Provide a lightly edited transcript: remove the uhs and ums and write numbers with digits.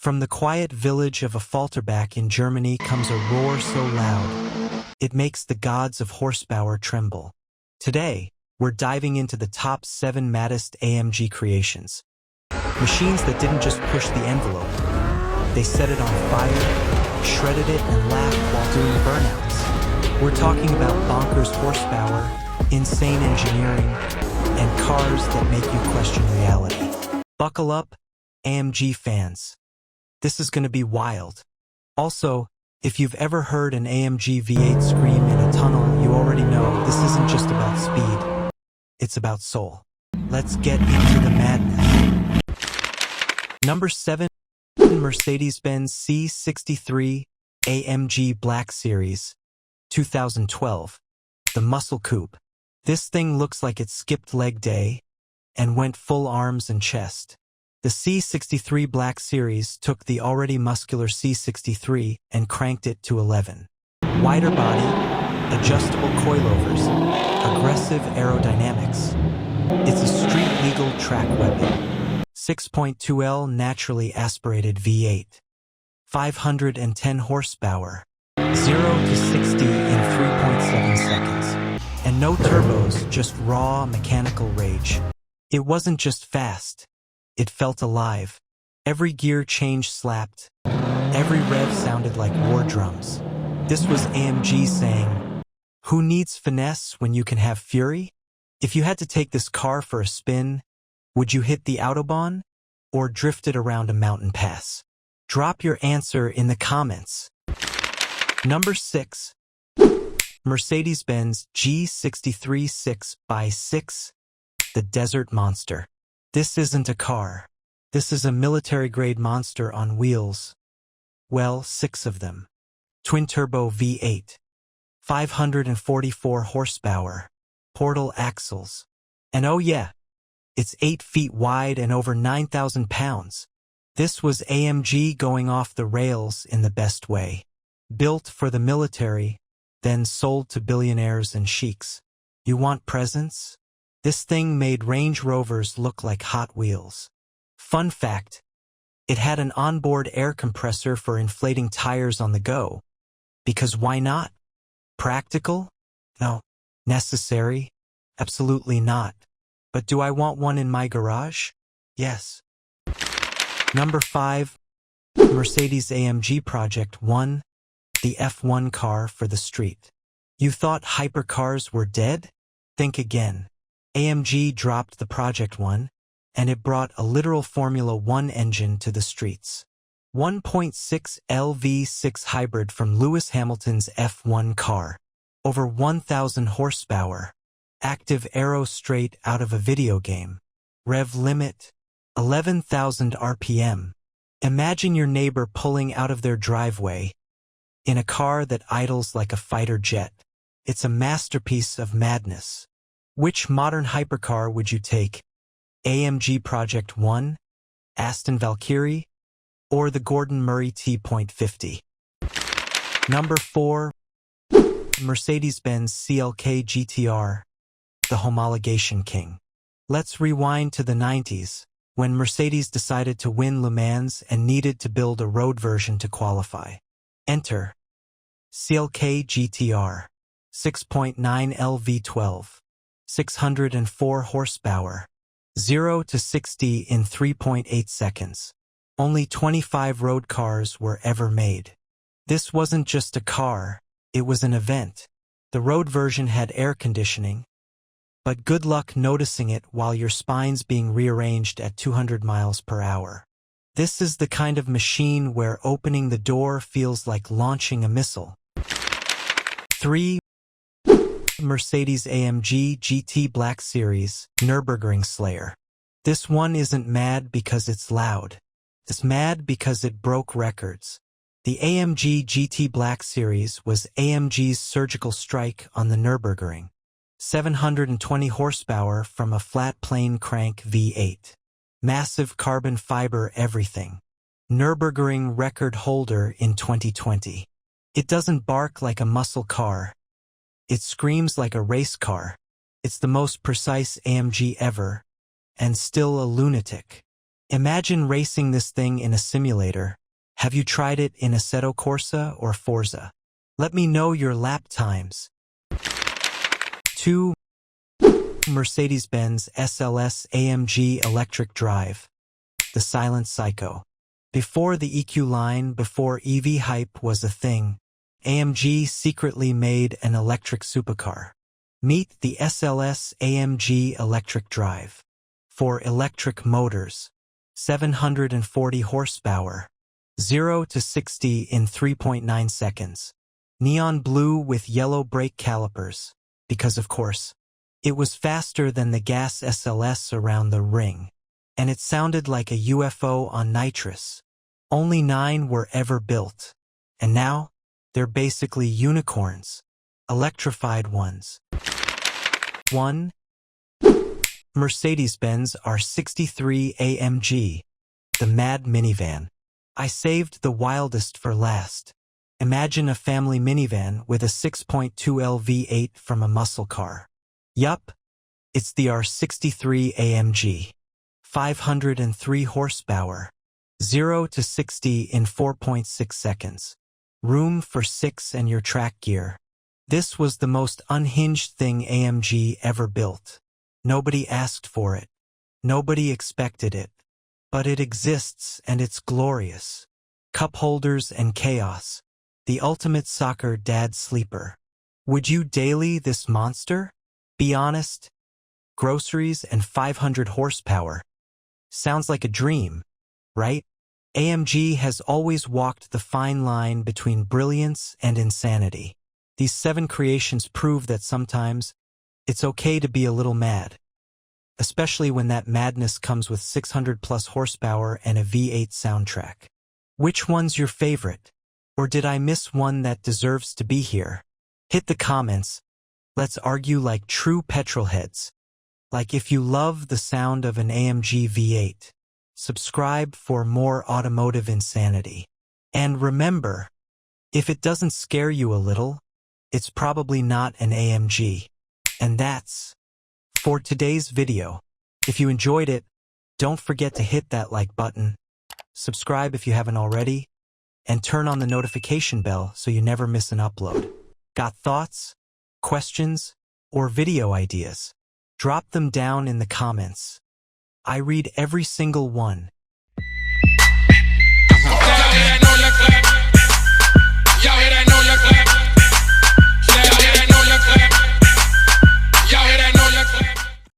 From the quiet village of a Falterbach in Germany comes a roar so loud, it makes the gods of horsepower tremble. Today, we're diving into the top 7 Maddest AMG creations. Machines that didn't just push the envelope, they set it on fire, shredded it, and laughed while doing burnouts. We're talking about bonkers horsepower, insane engineering, and cars that make you question reality. Buckle up, AMG fans. This is going to be wild. Also, if you've ever heard an AMG V8 scream in a tunnel, you already know this isn't just about speed. It's about soul. Let's get into the madness. Number 7. Mercedes-Benz C63 AMG Black Series, 2012. The Muscle Coupe. This thing looks like it skipped leg day and went full arms and chest. The C63 Black Series took the already muscular C63 and cranked it to 11. Wider body, adjustable coilovers, aggressive aerodynamics. It's a street-legal track weapon. 6.2L naturally aspirated V8. 510 horsepower. 0 to 60 in 3.7 seconds. And no turbos, just raw mechanical rage. It wasn't just fast. It felt alive. Every gear change slapped. Every rev sounded like war drums. This was AMG saying, who needs finesse when you can have fury? If you had to take this car for a spin, would you hit the Autobahn or drift it around a mountain pass? Drop your answer in the comments. Number 6. Mercedes-Benz G63 6x6, the Desert Monster. This isn't a car. This is a military-grade monster on wheels. Well, 6 of them. Twin-turbo V8. 544 horsepower. Portal axles. And oh yeah, it's 8 feet wide and over 9,000 pounds. This was AMG going off the rails in the best way. Built for the military, then sold to billionaires and sheiks. You want presents? This thing made Range Rovers look like Hot Wheels. Fun fact, it had an onboard air compressor for inflating tires on the go. Because why not? Practical? No. Necessary? Absolutely not. But do I want one in my garage? Yes. Number 5. Mercedes AMG Project 1, the F1 car for the street. You thought hypercars were dead? Think again. AMG dropped the Project 1, and it brought a literal Formula 1 engine to the streets. 1.6 LV6 hybrid from Lewis Hamilton's F1 car. Over 1,000 horsepower. Active aero straight out of a video game. Rev limit, 11,000 RPM. Imagine your neighbor pulling out of their driveway in a car that idles like a fighter jet. It's a masterpiece of madness. Which modern hypercar would you take? AMG Project 1, Aston Valkyrie, or the Gordon Murray T.50? Number 4. Mercedes-Benz CLK GTR, the homologation king. Let's rewind to the 90s, when Mercedes decided to win Le Mans and needed to build a road version to qualify. Enter CLK GTR, 6.9 LV12. 604 horsepower. 0 to 60 in 3.8 seconds. Only 25 road cars were ever made. This wasn't just a car, it was an event. The road version had air conditioning, but good luck noticing it while your spine's being rearranged at 200 miles per hour. This is the kind of machine where opening the door feels like launching a missile. 3. Mercedes AMG GT Black Series, Nürburgring Slayer. This one isn't mad because it's loud. It's mad because it broke records. The AMG GT Black Series was AMG's surgical strike on the Nürburgring. 720 horsepower from a flat plane crank V8. Massive carbon fiber everything. Nürburgring record holder in 2020. It doesn't bark like a muscle car. It screams like a race car. It's the most precise AMG ever, and still a lunatic. Imagine racing this thing in a simulator. Have you tried it in Assetto Corsa or Forza? Let me know your lap times. 2. Mercedes-Benz SLS AMG Electric Drive. The Silent Psycho. Before the EQ line, before EV hype was a thing, AMG secretly made an electric supercar. Meet the SLS AMG Electric Drive. For electric motors. 740 horsepower. 0 to 60 in 3.9 seconds. Neon blue with yellow brake calipers. Because of course, it was faster than the gas SLS around the ring. And it sounded like a UFO on nitrous. Only 9 were ever built. And now, they're basically unicorns. Electrified ones. 1. Mercedes-Benz R63 AMG. The Mad Minivan. I saved the wildest for last. Imagine a family minivan with a 6.2L V8 from a muscle car. Yup, it's the R63 AMG. 503 horsepower. 0 to 60 in 4.6 seconds. Room for 6 and your track gear. This was the most unhinged thing AMG ever built. Nobody asked for it. Nobody expected it. But it exists and it's glorious. Cup holders and chaos. The ultimate soccer dad sleeper. Would you daily this monster? Be honest. Groceries and 500 horsepower. Sounds like a dream, right? AMG has always walked the fine line between brilliance and insanity. These 7 creations prove that sometimes it's okay to be a little mad. Especially when that madness comes with 600 plus horsepower and a V8 soundtrack. Which one's your favorite? Or did I miss one that deserves to be here? Hit the comments. Let's argue like true petrolheads. Like if you love the sound of an AMG V8. Subscribe for more automotive insanity. And remember, if it doesn't scare you a little, it's probably not an AMG. And that's for today's video. If you enjoyed it, don't forget to hit that like button, subscribe if you haven't already, and turn on the notification bell so you never miss an upload. Got thoughts, questions, or video ideas? Drop them down in the comments. I read every single one,